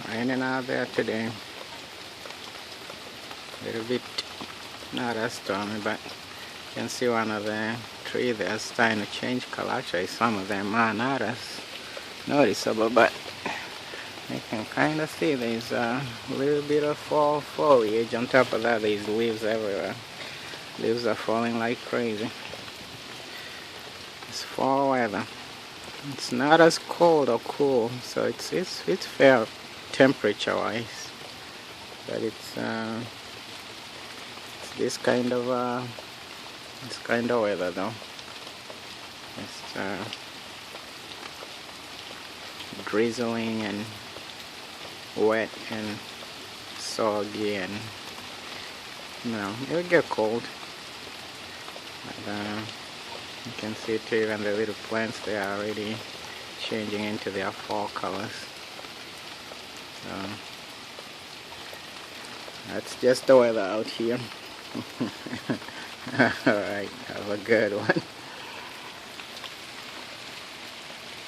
Raining out there today. A little bit not as stormy, but you can see one of the trees there starting to change color. Actually, some of them are not as noticeable, but you can kind of see there's a little bit of fall foliage. On top of that, there's leaves everywhere. Leaves are falling like crazy. It's fall weather. It's not as cold or cool, so it's fair temperature-wise, but it's this kind of weather though. It's drizzling and wet and soggy, and it'll get cold. But, you can see too, even the little plants, they are already changing into their fall colors. So that's just the weather out here. Alright, have a good one.